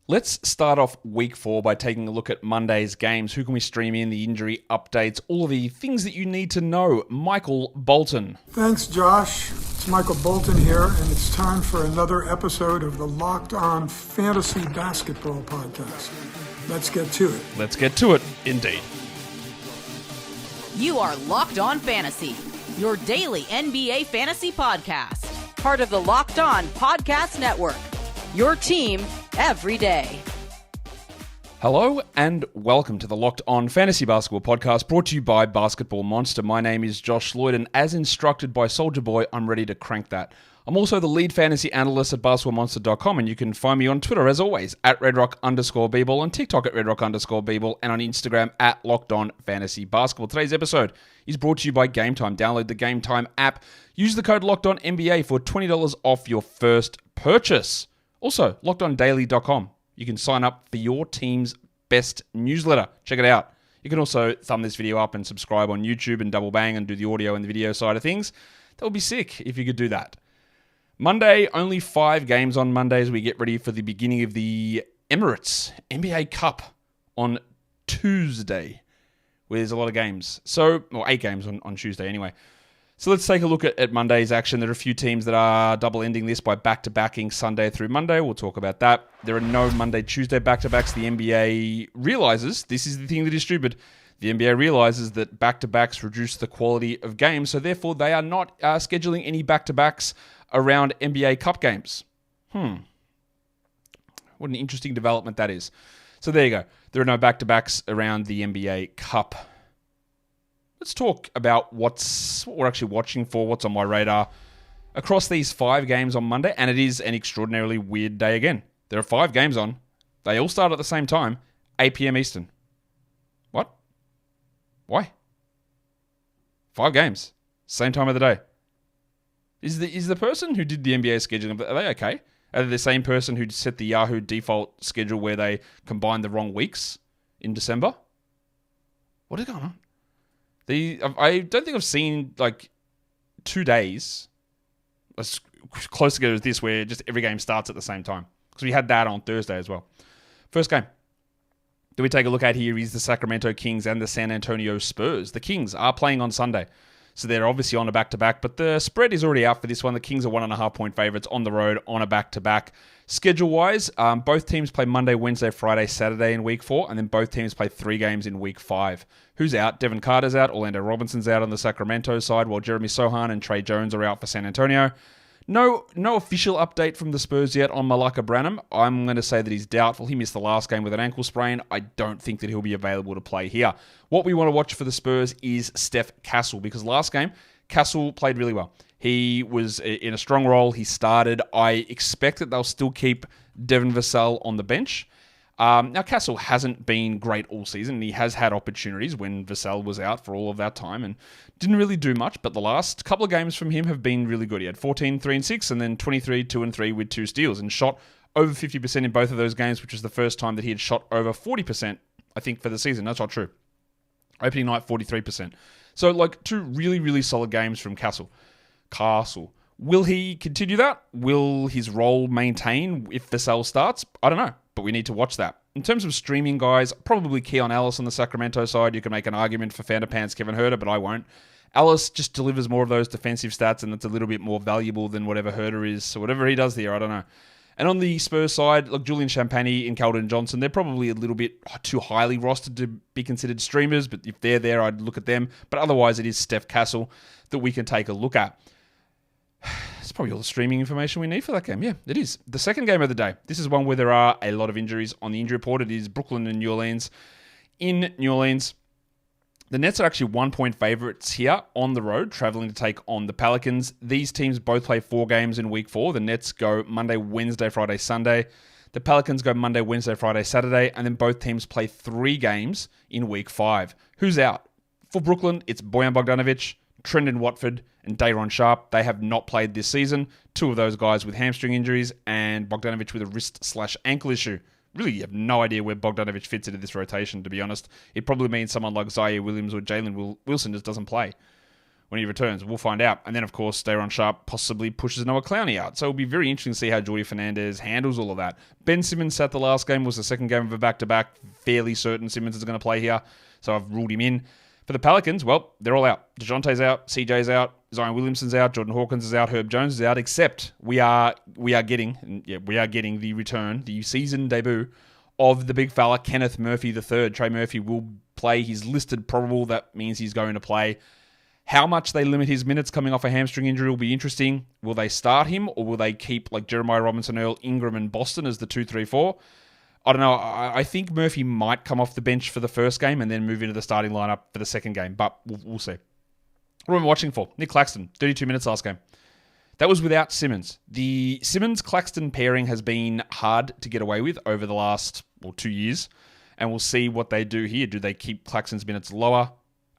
Let's start off week 4 by taking a look at Monday's games. Who can we stream in, the injury updates, all of the things that you need to know. Michael Bolton. Thanks, Josh. It's Michael Bolton here, and it's time for another episode of the Locked On Fantasy Basketball Podcast. Let's get to it. Let's get to it, indeed. You are Locked On Fantasy, your daily NBA fantasy podcast. Part of the Locked On Podcast Network, your team every day. Hello and welcome to the Locked On Fantasy Basketball Podcast, brought to you by Basketball Monster. My name is Josh Lloyd, and as instructed by Soldier Boy, I'm ready to crank that. I'm also the lead fantasy analyst at basketballmonster.com, and you can find me on Twitter, as always, at redrock_bball, on TikTok at redrock_bball, and on Instagram at LockedOnFantasyBasketball. Today's episode is brought to you by Game Time. Download the Game Time app. Use the code LockedOnNBA for $20 off your first purchase. Also, LockedOnDaily.com. You can sign up for your team's best newsletter. Check it out. You can also thumb this video up and subscribe on YouTube and double bang and do the audio and the video side of things. That would be sick if you could do that. Monday, only 5 games on Monday as we get ready for the beginning of the Emirates NBA Cup on Tuesday, where there's a lot of games. So, 8 games on Tuesday anyway. So let's take a look at Monday's action. There are a few teams that are double-ending this by back-to-backing Sunday through Monday. We'll talk about that. There are no Monday-Tuesday back-to-backs. The NBA realizes, this is the thing that is stupid, the NBA realizes that back-to-backs reduce the quality of games, so therefore they are not scheduling any back-to-backs around NBA Cup games. What an interesting development that is. So there you go. There are no back-to-backs around the NBA Cup. Let's talk about what we're actually watching for, what's on my radar across these 5 games on Monday, and it is an extraordinarily weird day again. There are 5 games on. They all start at the same time, 8 p.m. Eastern. What? Why? 5 games, same time of the day. Is the person who did the NBA scheduling, are they okay? Are they the same person who set the Yahoo default schedule where they combined the wrong weeks in December? What is going on? I don't think I've seen, 2 days as close together as this where just every game starts at the same time. Because we had that on Thursday as well. First game that we take a look at here is the Sacramento Kings and the San Antonio Spurs. The Kings are playing on Sunday, so they're obviously on a back-to-back, but the spread is already out for this one. The Kings are 1.5-point favorites on the road on a back-to-back. Schedule-wise, both teams play Monday, Wednesday, Friday, Saturday in Week 4, and then both teams play 3 games in Week 5. Who's out? Devin Carter's out. Orlando Robinson's out on the Sacramento side, while Jeremy Sohan and Trey Jones are out for San Antonio. No official update from the Spurs yet on Malaka Branham. I'm going to say that he's doubtful. He missed the last game with an ankle sprain. I don't think that he'll be available to play here. What we want to watch for the Spurs is Steph Castle, because last game, Castle played really well. He was in a strong role. He started. I expect that they'll still keep Devin Vassell on the bench. Now, Castle hasn't been great all season, and he has had opportunities when Vassell was out for all of that time and didn't really do much, but the last couple of games from him have been really good. He had 14, 3 and 6, and then 23, 2 and 3 with 2 steals, and shot over 50% in both of those games, which was the first time that he had shot over 40%, I think, for the season. That's not true. Opening night, 43%. So, 2 really, really solid games from Castle. Will he continue that? Will his role maintain if Vassell starts? I don't know, but we need to watch that. In terms of streaming, guys, probably Keon Ellis on the Sacramento side. You can make an argument for Fanderpants Kevin Huerter, but I won't. Ellis just delivers more of those defensive stats, and it's a little bit more valuable than whatever Huerter is. So whatever he does there, I don't know. And on the Spurs side, Julian Champagny and Keldon Johnson, they're probably a little bit too highly rostered to be considered streamers, but if they're there, I'd look at them. But otherwise, it is Steph Castle that we can take a look at. It's probably all the streaming information we need for that game. Yeah, it is. The second game of the day. This is one where there are a lot of injuries on the injury report. It is Brooklyn and New Orleans. In New Orleans, the Nets are actually 1-point favorites here on the road, traveling to take on the Pelicans. These teams both play 4 games in Week 4. The Nets go Monday, Wednesday, Friday, Sunday. The Pelicans go Monday, Wednesday, Friday, Saturday. And then both teams play 3 games in Week 5. Who's out? For Brooklyn, it's Bojan Bogdanovic, Trendon Watford, and Day'Ron Sharpe. They have not played this season. 2 of those guys with hamstring injuries, and Bogdanovic with a wrist/ankle issue. Really, you have no idea where Bogdanovic fits into this rotation, to be honest. It probably means someone like Zaire Williams or Jalen Wilson just doesn't play. when he returns. We'll find out. And then, of course, Daron Sharp possibly pushes Noah Clowney out. So it'll be very interesting to see how Jordi Fernandez handles all of that. Ben Simmons sat the last game, was the second game of a back-to-back. Fairly certain Simmons is going to play here, so I've ruled him in. For the Pelicans, well, they're all out. DeJounte's out, CJ's out, Zion Williamson's out, Jordan Hawkins is out, Herb Jones is out, except we are getting the return, the season debut of the big fella, Kenneth Murphy III. Trey Murphy will play. He's listed probable. That means he's going to play. How much they limit his minutes coming off a hamstring injury will be interesting. Will they start him, or will they keep like Jeremiah Robinson, Earl, Ingram, and Boston as the 2-3-4? I don't know. I think Murphy might come off the bench for the first game and then move into the starting lineup for the second game, but we'll see. What am I watching for? Nick Claxton, 32 minutes last game. That was without Simmons. The Simmons-Claxton pairing has been hard to get away with over the last 2 years, and we'll see what they do here. Do they keep Claxton's minutes lower?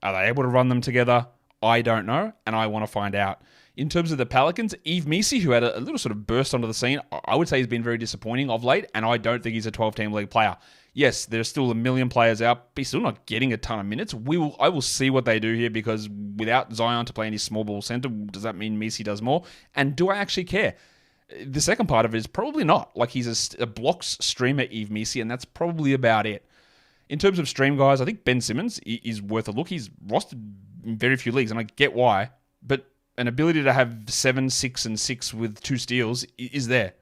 Are they able to run them together? I don't know, and I want to find out. In terms of the Pelicans, Yves Missi, who had a little sort of burst onto the scene, I would say he's been very disappointing of late, and I don't think he's a 12-team league player. Yes, there's still a million players out, but he's still not getting a ton of minutes. I will see what they do here, because without Zion to play any small ball center, does that mean Missi does more? And do I actually care? The second part of it is probably not. Like, he's a blocks streamer, Yves Missi, and that's probably about it. In terms of stream guys, I think Ben Simmons is worth a look. He's rostered in very few leagues, and I get why, but an ability to have 7, 6, and 6 with 2 steals is there.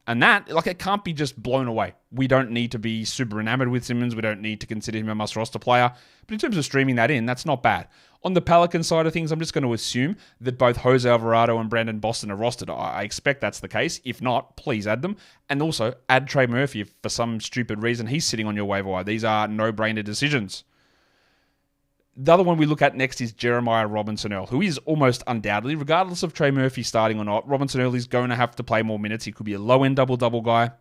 And that, it can't be just blown away. We don't need to be super enamored with Simmons. We don't need to consider him a must-roster player. But in terms of streaming that in, that's not bad. On the Pelican side of things, I'm just going to assume that both Jose Alvarado and Brandon Boston are rostered. I expect that's the case. If not, please add them. And also, add Trey Murphy if for some stupid reason he's sitting on your waiver wire. These are no-brainer decisions. The other one we look at next is Jeremiah Robinson-Earl, who is almost undoubtedly, regardless of Trey Murphy starting or not, Robinson-Earl is going to have to play more minutes. He could be a low-end double-double guy.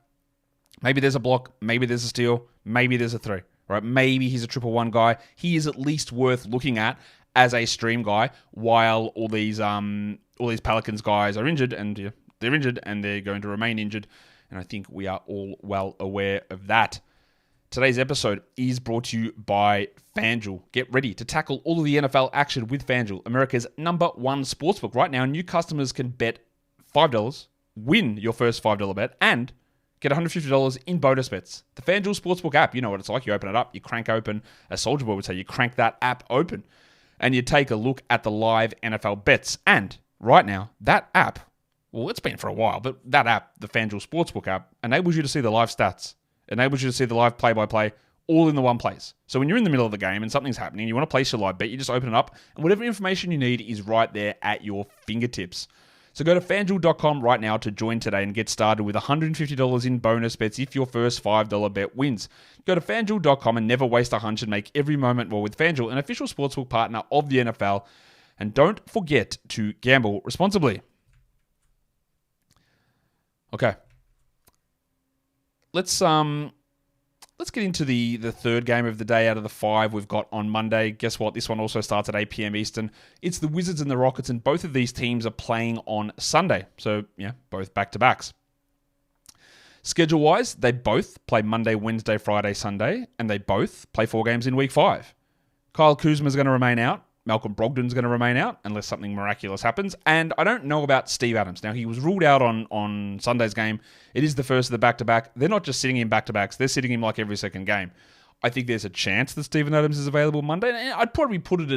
Maybe there's a block. Maybe there's a steal. Maybe there's a 3. Right? Maybe he's a 1-1 guy. He is at least worth looking at as a stream guy while all these Pelicans guys are injured, and they're injured, and they're going to remain injured. And I think we are all well aware of that. Today's episode is brought to you by FanDuel. Get ready to tackle all of the NFL action with FanDuel, America's #1 sportsbook. Right now, new customers can bet $5, win your first $5 bet, and get $150 in bonus bets. The FanDuel Sportsbook app, you know what it's like. You open it up, you crank open, as Soldier Boy would say, you crank that app open, and you take a look at the live NFL bets. And right now, that app, well, it's been for a while, but that app, the FanDuel Sportsbook app, enables you to see the live stats. Enables you to see the live play-by-play all in the one place. So when you're in the middle of the game and something's happening, you want to place your live bet, you just open it up, and whatever information you need is right there at your fingertips. So go to FanDuel.com right now to join today and get started with $150 in bonus bets if your first $5 bet wins. Go to FanDuel.com and never waste a hunch and make every moment more with FanDuel, an official sportsbook partner of the NFL. And don't forget to gamble responsibly. Okay. Let's get into the third game of the day out of the 5 we've got on Monday. Guess what? This one also starts at 8 p.m. Eastern. It's the Wizards and the Rockets, and both of these teams are playing on Sunday. So, yeah, both back-to-backs. Schedule-wise, they both play Monday, Wednesday, Friday, Sunday, and they both play 4 games in Week 5. Kyle Kuzma's going to remain out. Malcolm Brogdon's going to remain out unless something miraculous happens. And I don't know about Steve Adams. Now, he was ruled out on Sunday's game. It is the first of the back-to-back. They're not just sitting him back-to-backs. They're sitting him like every second game. I think there's a chance that Steven Adams is available Monday. And I'd probably put it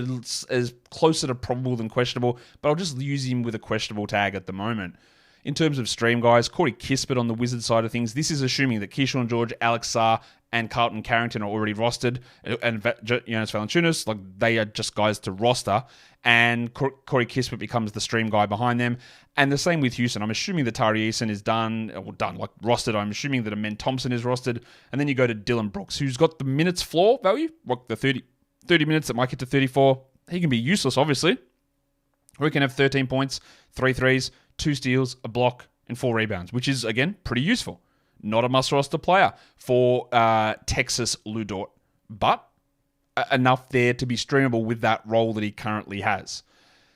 as closer to probable than questionable, but I'll just use him with a questionable tag at the moment. In terms of stream guys, Corey Kispert on the Wizards side of things, this is assuming that Keyshawn George, Alex Sarr, and Carlton Carrington are already rostered, and Jonas Valanciunas, like they are just guys to roster, and Corey Kispert becomes the stream guy behind them. And the same with Houston. I'm assuming that Tari Eason is rostered. I'm assuming that Amen Thompson is rostered, and then you go to Dylan Brooks, who's got the minutes floor value, like the 30 minutes that might get to 34. He can be useless, obviously, or he can have 13 points, 3 threes, 2 steals, a block, and 4 rebounds, which is, again, pretty useful. Not a must-roster player for Texas Lou Dort, but enough there to be streamable with that role that he currently has.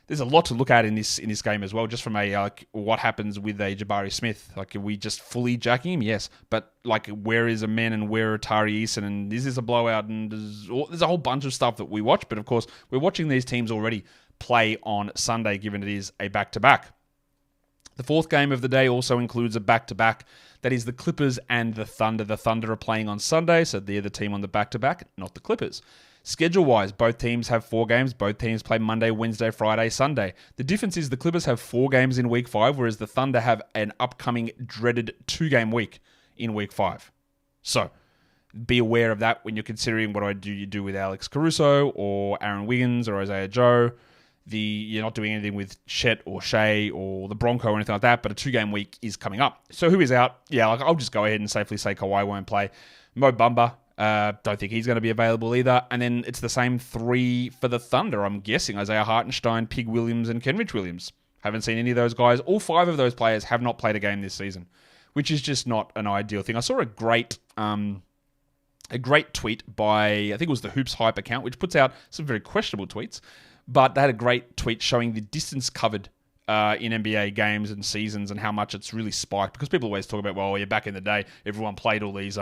There's a lot to look at in this game as well, just from a what happens with a Jabari Smith. Like, are we just fully jacking him? Yes, but like, where is Amen and where are Tari Eason, and is this a blowout? And there's a whole bunch of stuff that we watch, but of course, we're watching these teams already play on Sunday, given it is a back-to-back. The fourth game of the day also includes a back-to-back. That is the Clippers and the Thunder. The Thunder are playing on Sunday, so they're the team on the back-to-back, not the Clippers. Schedule-wise, both teams have 4 games. Both teams play Monday, Wednesday, Friday, Sunday. The difference is the Clippers have 4 games in Week 5, whereas the Thunder have an upcoming dreaded 2-game week in Week 5. So, be aware of that when you're considering what you do with Alex Caruso or Aaron Wiggins or Isaiah Joe. You're not doing anything with Chet or Shea or the Bronco or anything like that, but a 2-game week is coming up. So who is out? Yeah, I'll just go ahead and safely say Kawhi won't play. Mo Bamba, don't think he's going to be available either. And then it's the same 3 for the Thunder, I'm guessing. Isaiah Hartenstein, Pig Williams, and Kenrich Williams. Haven't seen any of those guys. All 5 of those players have not played a game this season, which is just not an ideal thing. I saw a great tweet by, I think it was the Hoops Hype account, which puts out some very questionable tweets. But they had a great tweet showing the distance covered in NBA games and seasons and how much it's really spiked. Because people always talk about, well, back in the day, everyone played all these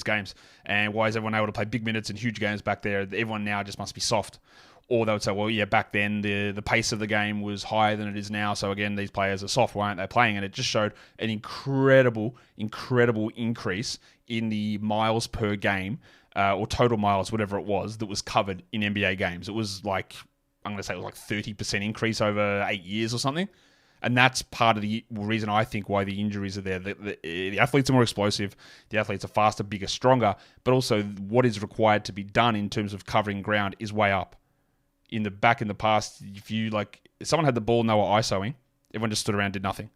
games. And why is everyone able to play big minutes and huge games back there? Everyone now just must be soft. Or they would say, well, yeah, back then the pace of the game was higher than it is now. So again, these players are soft. Why aren't they playing? And it just showed an incredible increase in the miles per game. Or total miles, whatever it was, that was covered in NBA games. It was like, I'm going to say it was like 30% increase over 8 years or something. And that's part of the reason I think why the injuries are there. The athletes are more explosive. The athletes are faster, bigger, stronger. But also what is required to be done in terms of covering ground is way up. Back in the past, if someone had the ball and they were ISOing, everyone just stood around and did nothing.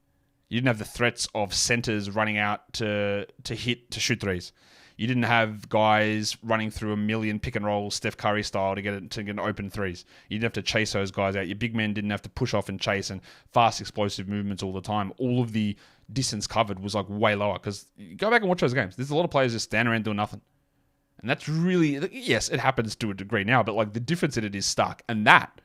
You didn't have the threats of centers running out to shoot threes. You didn't have guys running through a million pick and roll Steph Curry style to get an open threes. You didn't have to chase those guys out. Your big men didn't have to push off and chase and fast explosive movements all the time. All of the distance covered was like way lower because go back and watch those games. There's a lot of players just standing around doing nothing. And that's really, yes, it happens to a degree now, but like the difference in it is stark. And that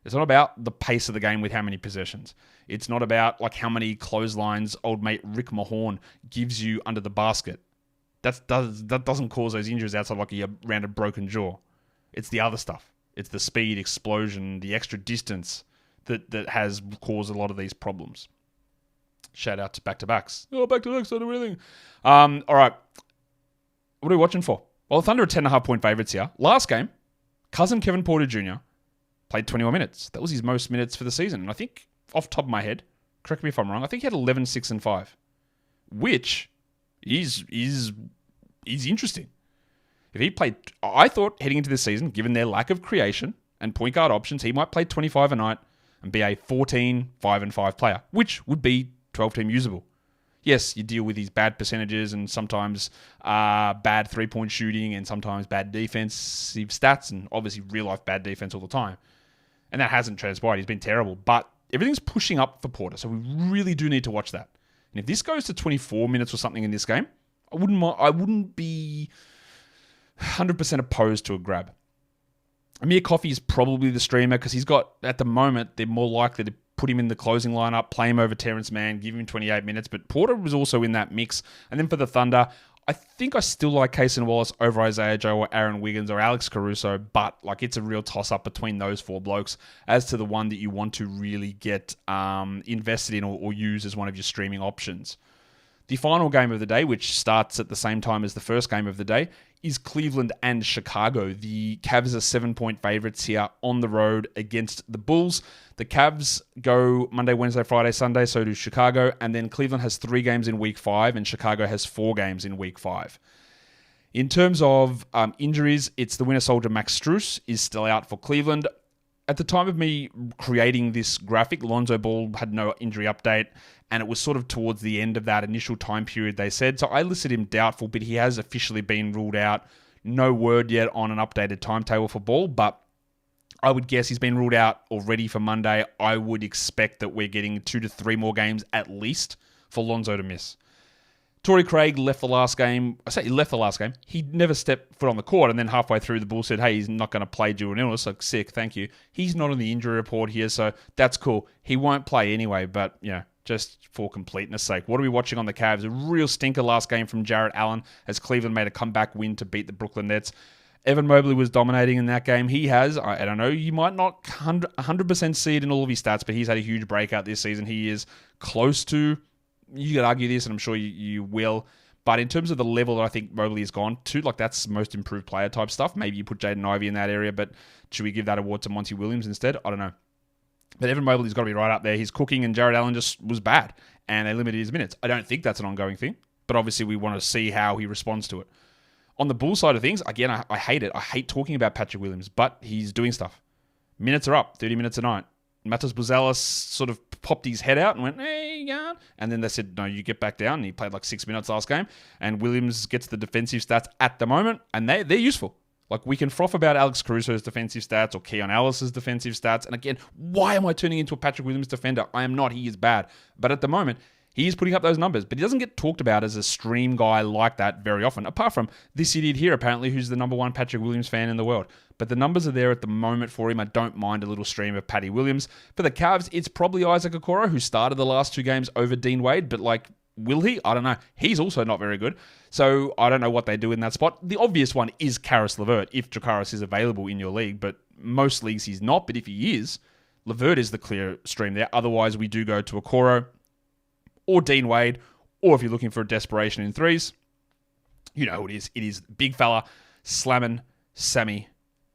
it's not about the pace of the game with how many possessions. It's not about like how many clotheslines old mate Rick Mahorn gives you under the basket. That doesn't cause those injuries outside like a rounded broken jaw. It's the other stuff. It's the speed, explosion, the extra distance that has caused a lot of these problems. Shout out to back-to-backs. Oh, back-to-backs, don't do anything. All right. What are we watching for? Well, the Thunder are 10.5-point favorites here. Last game, cousin Kevin Porter Jr. played 21 minutes. That was his most minutes for the season. And I think, off the top of my head, correct me if I'm wrong, I think he had 11, 6, and 5. Which is interesting. If he played, I thought heading into this season, given their lack of creation and point guard options, he might play 25 a night and be a 14, 5, and 5 player, which would be 12-team usable. Yes, you deal with these bad percentages and sometimes bad three-point shooting and sometimes bad defensive stats and obviously real-life bad defense all the time. And that hasn't transpired. He's been terrible. But everything's pushing up for Porter, so we really do need to watch that. And if this goes to 24 minutes or something in this game, I wouldn't be 100% opposed to a grab. Amir Coffey is probably the streamer because he's got, at the moment, they're more likely to put him in the closing lineup, play him over Terrence Mann, give him 28 minutes. But Porter was also in that mix. And then for the Thunder, I think I still like Cason Wallace over Isaiah Joe or Aaron Wiggins or Alex Caruso, but like it's a real toss-up between those 4 blokes as to the one that you want to really get invested in or use as one of your streaming options. The final game of the day, which starts at the same time as the first game of the day, is Cleveland and Chicago. The Cavs are 7-point favorites here on the road against the Bulls. The Cavs go Monday, Wednesday, Friday, Sunday, so do Chicago. And then Cleveland has 3 games in Week 5 and Chicago has 4 games in Week 5. In terms of injuries, it's the winter soldier Max Strus is still out for Cleveland. At the time of me creating this graphic, Lonzo Ball had no injury update, and it was sort of towards the end of that initial time period, they said. So I listed him doubtful, but he has officially been ruled out. No word yet on an updated timetable for Ball, but I would guess he's been ruled out already for Monday. I would expect that we're getting 2 to 3 more games at least for Lonzo to miss. Torrey Craig left the last game. I say he left the last game. He never stepped foot on the court, and then halfway through, the Bulls said, hey, he's not going to play due to an illness. Like, sick, thank you. He's not on the injury report here, so that's cool. He won't play anyway, but, just for completeness sake. What are we watching on the Cavs? A real stinker last game from Jarrett Allen as Cleveland made a comeback win to beat the Brooklyn Nets. Evan Mobley was dominating in that game. He has, I don't know, you might not 100% see it in all of his stats, but he's had a huge breakout this season. He is close to, you could argue this, and I'm sure you will, but in terms of the level that I think Mobley has gone to, like that's most improved player type stuff. Maybe you put Jaden Ivey in that area, but should we give that award to Monty Williams instead? I don't know. But Evan Mobley's got to be right up there. He's cooking, and Jared Allen just was bad, and they limited his minutes. I don't think that's an ongoing thing, but obviously we want to see how he responds to it. On the Bulls side of things, again, I hate it. I hate talking about Patrick Williams, but he's doing stuff. Minutes are up, 30 minutes a night. Matas Buzelis sort of popped his head out and went, hey, yeah. And then they said, no, you get back down. And he played like 6 minutes last game. And Williams gets the defensive stats at the moment, and they're useful. Like, we can froth about Alex Caruso's defensive stats or Keon Ellis's defensive stats. And again, why am I turning into a Patrick Williams defender? I am not. He is bad. But at the moment, he is putting up those numbers, but he doesn't get talked about as a stream guy like that very often, apart from this idiot here, apparently, who's the number one Patrick Williams fan in the world. But the numbers are there at the moment for him. I don't mind a little stream of Patty Williams. For the Cavs, it's probably Isaac Okoro, who started the last 2 games over Dean Wade, but like, will he? I don't know. He's also not very good. So I don't know what they do in that spot. The obvious one is Karis LeVert, if Jakaris is available in your league, but most leagues he's not. But if he is, LeVert is the clear stream there. Otherwise, we do go to Okoro or Dean Wade, or if you're looking for a desperation in threes, you know who it is. It is big fella, slamming Sammy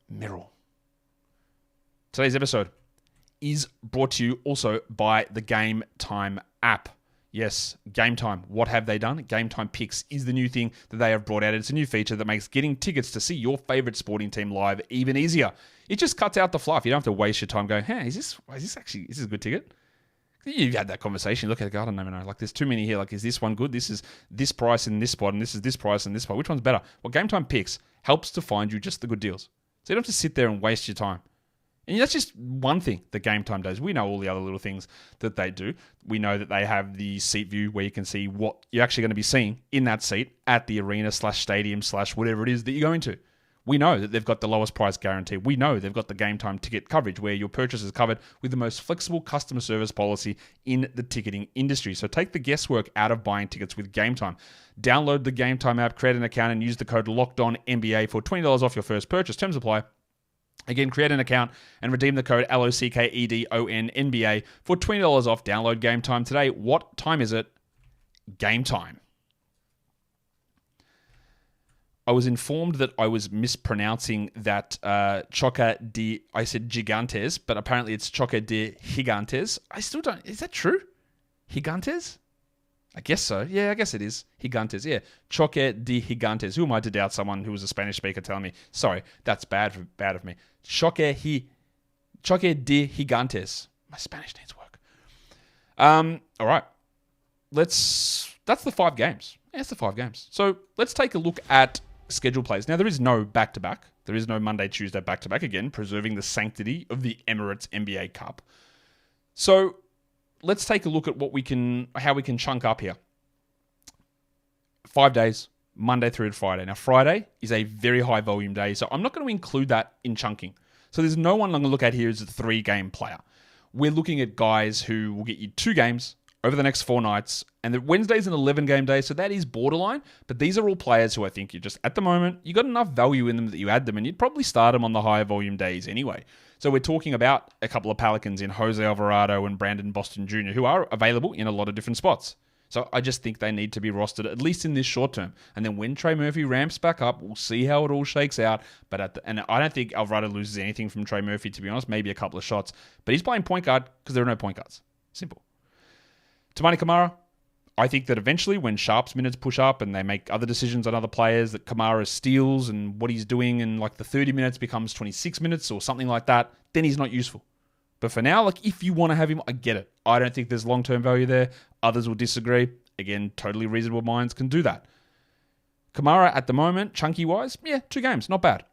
Merrill. Today's episode is brought to you also by the Game Time app. Yes, Game Time. What have they done? Game Time Picks is the new thing that they have brought out. It's a new feature that makes getting tickets to see your favorite sporting team live even easier. It just cuts out the fluff. You don't have to waste your time going, hey, is this a good ticket? You've had that conversation. You look at the garden, no. Like, there's too many here. Like, is this one good? This is this price in this spot, and this is this price in this spot. Which one's better? Well, Game Time Picks helps to find you just the good deals. So you don't have to sit there and waste your time. And that's just one thing that Game Time does. We know all the other little things that they do. We know that they have the seat view where you can see what you're actually going to be seeing in that seat at the arena / stadium / whatever it is that you're going to. We know that they've got the lowest price guarantee. We know they've got the Game Time ticket coverage where your purchase is covered with the most flexible customer service policy in the ticketing industry. So take the guesswork out of buying tickets with Game Time. Download the Game Time app, create an account, and use the code LOCKEDONNBA for $20 off your first purchase. Terms apply. Again, create an account and redeem the code LOCKEDONNBA for $20 off. Download Game Time today. What time is it? Game time. I was informed that I was mispronouncing that I said Gigantes, but apparently it's Choca de Gigantes. I still don't, is that true? Gigantes? I guess so. Yeah, I guess it is. Gigantes, yeah. Choca de Gigantes. Who am I to doubt someone who was a Spanish speaker telling me? Sorry, that's bad of me. Choca de Gigantes. My Spanish needs work. All right. That's the 5 games. Yeah, it's the 5 games. So let's take a look at schedule plays. Now, there is no back-to-back. There is no Monday, Tuesday back-to-back, again, preserving the sanctity of the Emirates NBA Cup. So let's take a look at how we can chunk up here. 5 days, Monday through to Friday. Now, Friday is a very high volume day, so I'm not going to include that in chunking. So there's no one I'm going to look at here as a 3-game player. We're looking at guys who will get you 2 games over the next 4 nights, and the Wednesday's an 11-game day, so that is borderline, but these are all players who I think you just, at the moment, you got enough value in them that you add them, and you'd probably start them on the higher volume days anyway. So we're talking about a couple of Pelicans in Jose Alvarado and Brandon Boston Jr., who are available in a lot of different spots. So I just think they need to be rostered, at least in this short term. And then when Trey Murphy ramps back up, we'll see how it all shakes out. And I don't think Alvarado loses anything from Trey Murphy, to be honest, maybe a couple of shots. But he's playing point guard because there are no point guards. Simple. Toumani Camara, I think that eventually when Sharp's minutes push up and they make other decisions on other players, that Camara steals and what he's doing in like the 30 minutes becomes 26 minutes or something like that, then he's not useful. But for now, like if you want to have him, I get it. I don't think there's long-term value there. Others will disagree. Again, totally reasonable minds can do that. Camara at the moment, chunky-wise, 2 games, not bad.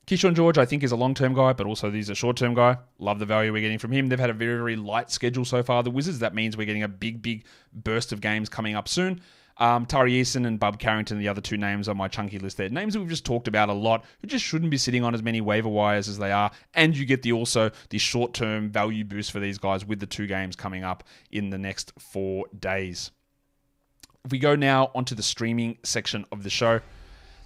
Keyshawn George, I think, is a long-term guy, but also he's a short-term guy. Love the value we're getting from him. They've had a very, very light schedule so far, the Wizards. That means we're getting a big, big burst of games coming up soon. Tari Eason and Bub Carrington, the other 2 names on my chunky list there. Names that we've just talked about a lot, who just shouldn't be sitting on as many waiver wires as they are. And you get the short-term value boost for these guys with the 2 games coming up in the next 4 days. If we go now onto the streaming section of the show,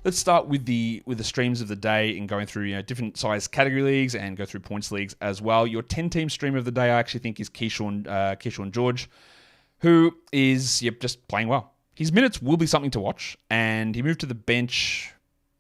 Let's start with the streams of the day and going through different size category leagues and go through points leagues as well. Your 10-team stream of the day I actually think is Keyshawn George, who is just playing well. His minutes will be something to watch, and he moved to the bench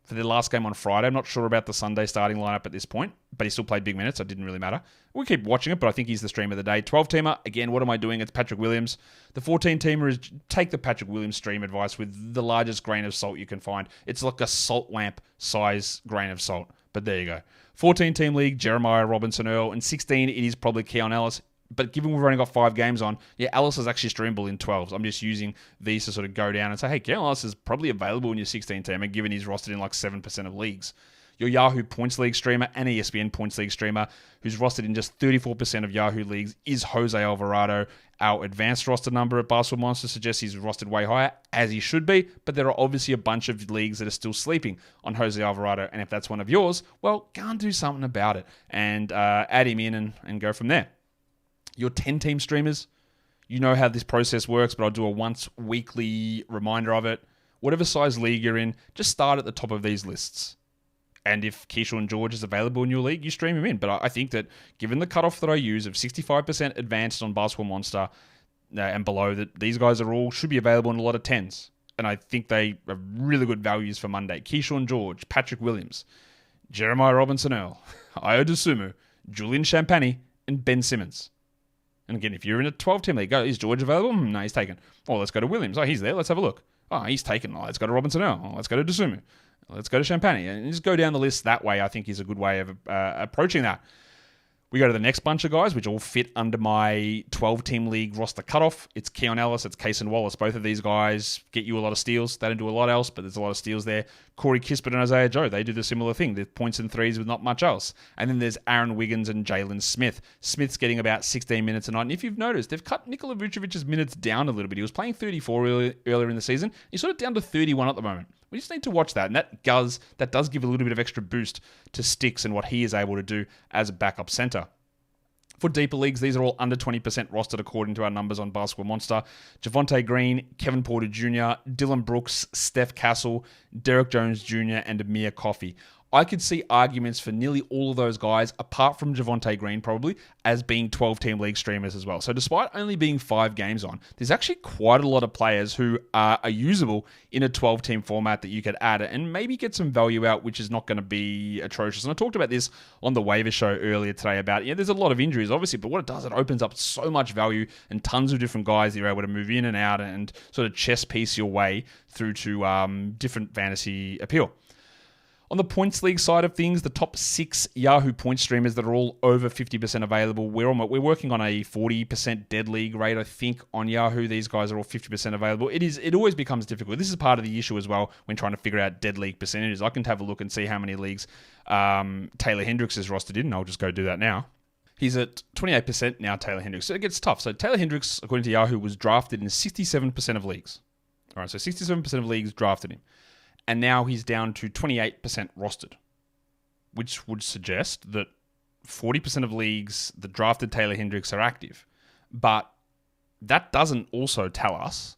for the last game on Friday. I'm not sure about the Sunday starting lineup at this point, but he still played big minutes, so it didn't really matter. We'll keep watching it, but I think he's the stream of the day. 12-teamer, again, what am I doing? It's Patrick Williams. The 14-teamer is take the Patrick Williams stream advice with the largest grain of salt you can find. It's like a salt lamp size grain of salt, but there you go. 14-team league, Jeremiah Robinson-Earl, and 16, it is probably Keon Ellis. But given we've only got 5 games on, Ellis is actually streamable in 12s. I'm just using these to sort of go down and say, hey, Keon Ellis is probably available in your 16-teamer, given he's rostered in like 7% of leagues. Your Yahoo Points League streamer and ESPN Points League streamer, who's rostered in just 34% of Yahoo leagues, is Jose Alvarado. Our advanced roster number at Basketball Monster suggests he's rostered way higher, as he should be, but there are obviously a bunch of leagues that are still sleeping on Jose Alvarado, and if that's one of yours, well, go and do something about it and add him in and go from there. Your 10-team streamers, you know how this process works, but I'll do a once weekly reminder of it. Whatever size league you're in, just start at the top of these lists. And if Keyshawn George is available in your league, you stream him in. But I think that given the cutoff that I use of 65% advanced on Basketball Monster and below, that these guys should be available in a lot of 10s. And I think they are really good values for Monday. Keyshawn George, Patrick Williams, Jeremiah Robinson-Earl, Ayo Dosunmu, Julian Champagny, and Ben Simmons. And again, if you're in a 12-team league, is George available? No, he's taken. Oh, let's go to Williams. Oh, he's there. Let's have a look. Oh, he's taken. Oh, let's go to Robinson-Earl. Oh, let's go to Dosunmu. Let's go to Champagny. And just go down the list that way, I think, is a good way of approaching that. We go to the next bunch of guys, which all fit under my 12-team league roster cutoff. It's Keon Ellis, it's Cason Wallace. Both of these guys get you a lot of steals. They don't do a lot else, but there's a lot of steals there. Corey Kispert and Isaiah Joe, they do the similar thing. They're points and threes with not much else. And then there's Aaron Wiggins and Jalen Smith. Smith's getting about 16 minutes a night. And if you've noticed, they've cut Nikola Vucevic's minutes down a little bit. He was playing 34 earlier in the season. He's sort of down to 31 at the moment. We just need to watch that. And that does give a little bit of extra boost to Sticks and what he is able to do as a backup center. For deeper leagues, these are all under 20% rostered according to our numbers on Basketball Monster. Javonte Green, Kevin Porter Jr., Dylan Brooks, Steph Castle, Derek Jones Jr., and Amir Coffey. I could see arguments for nearly all of those guys, apart from Javonte Green probably, as being 12-team league streamers as well. So despite only being 5 games on, there's actually quite a lot of players who are usable in a 12-team format that you could add and maybe get some value out, which is not going to be atrocious. And I talked about this on the Waiver show earlier today about, there's a lot of injuries, obviously, but what it does, it opens up so much value and tons of different guys that you're able to move in and out and sort of chess piece your way through to different fantasy appeal. On the points league side of things, the top 6 Yahoo point streamers that are all over 50% available. We're working on a 40% dead league rate, I think, on Yahoo. These guys are all 50% available. It always becomes difficult. This is part of the issue as well when trying to figure out dead league percentages. I can have a look and see how many leagues Taylor Hendricks is rostered in, and I'll just go do that now. He's at 28% now, Taylor Hendricks. So it gets tough. So Taylor Hendricks, according to Yahoo, was drafted in 67% of leagues. All right, so 67% of leagues drafted him. And now he's down to 28% rostered, which would suggest that 40% of leagues that drafted Taylor Hendricks are active. But that doesn't also tell us,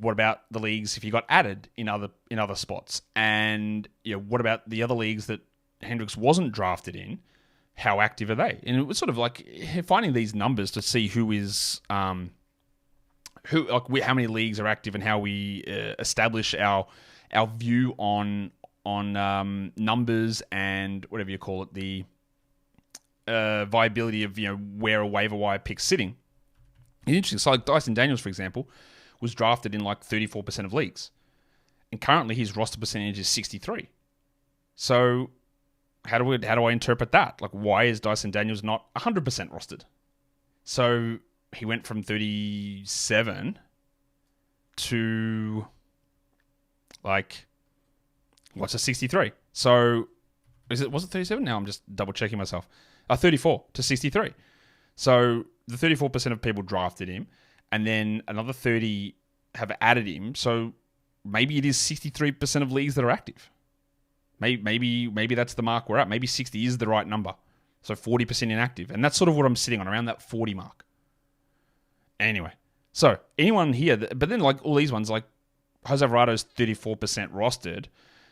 what about the leagues if he got added in other spots? And what about the other leagues that Hendricks wasn't drafted in? How active are they? And it was sort of like finding these numbers to see who is how many leagues are active and how we establish our view on numbers and whatever you call it, the viability of where a waiver wire pick's sitting. It's interesting. So like Dyson Daniels, for example, was drafted in like 34% of leagues, and currently his roster percentage is 63. So how do I interpret that? Like, why is Dyson Daniels not 100% rostered? So he went from 37 to what's a 63? So was it 37? Now I'm just double checking myself. 34 to 63. So the 34% of people drafted him, and then another 30 have added him. So maybe it is 63% of leagues that are active. Maybe that's the mark we're at. Maybe 60 is the right number. So 40% inactive, and that's sort of what I'm sitting on, around that 40 mark. Anyway, so anyone here, but then like all these ones, like Jose Alvarado's 34% rostered.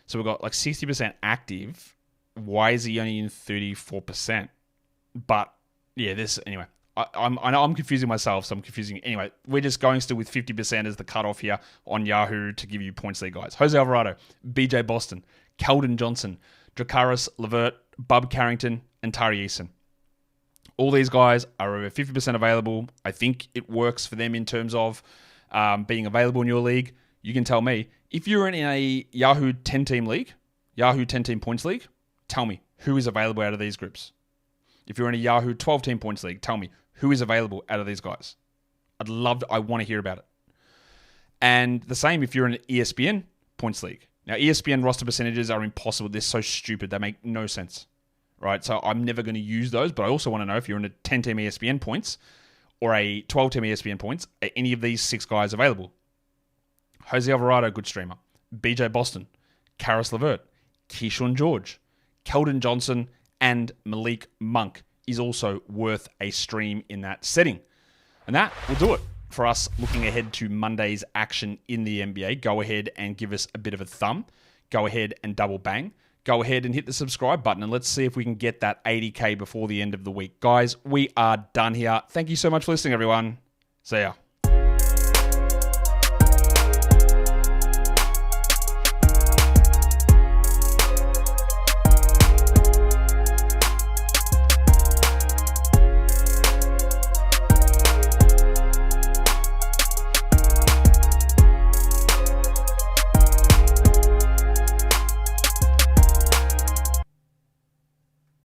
So we've got like 60% active. Why is he only in 34%? But yeah, anyway. I know I'm confusing myself, so I'm confusing. Anyway, we're just going still with 50% as the cutoff here on Yahoo to give you points league guys. Jose Alvarado, BJ Boston, Keldon Johnson, Dracaris Levert, Bub Carrington, and Tari Eason. All these guys are over 50% available. I think it works for them in terms of being available in your league. You can tell me. If you're in a Yahoo 10-team league, Yahoo 10-team points league, tell me who is available out of these groups. If you're in a Yahoo 12-team points league, tell me who is available out of these guys. I want to hear about it. And the same if you're in an ESPN points league. Now, ESPN roster percentages are impossible. They're so stupid. They make no sense. Right? So I'm never going to use those, but I also want to know if you're in a 10-team ESPN points or a 12-team ESPN points, are any of these 6 guys available? Jose Alvarado, good streamer. BJ Boston, Karis LeVert, Keyshawn George, Keldon Johnson, and Malik Monk is also worth a stream in that setting. And that will do it for us looking ahead to Monday's action in the NBA. Go ahead and give us a bit of a thumb. Go ahead and double bang. Go ahead and hit the subscribe button, and let's see if we can get that 80K before the end of the week. Guys, we are done here. Thank you so much for listening, everyone. See ya.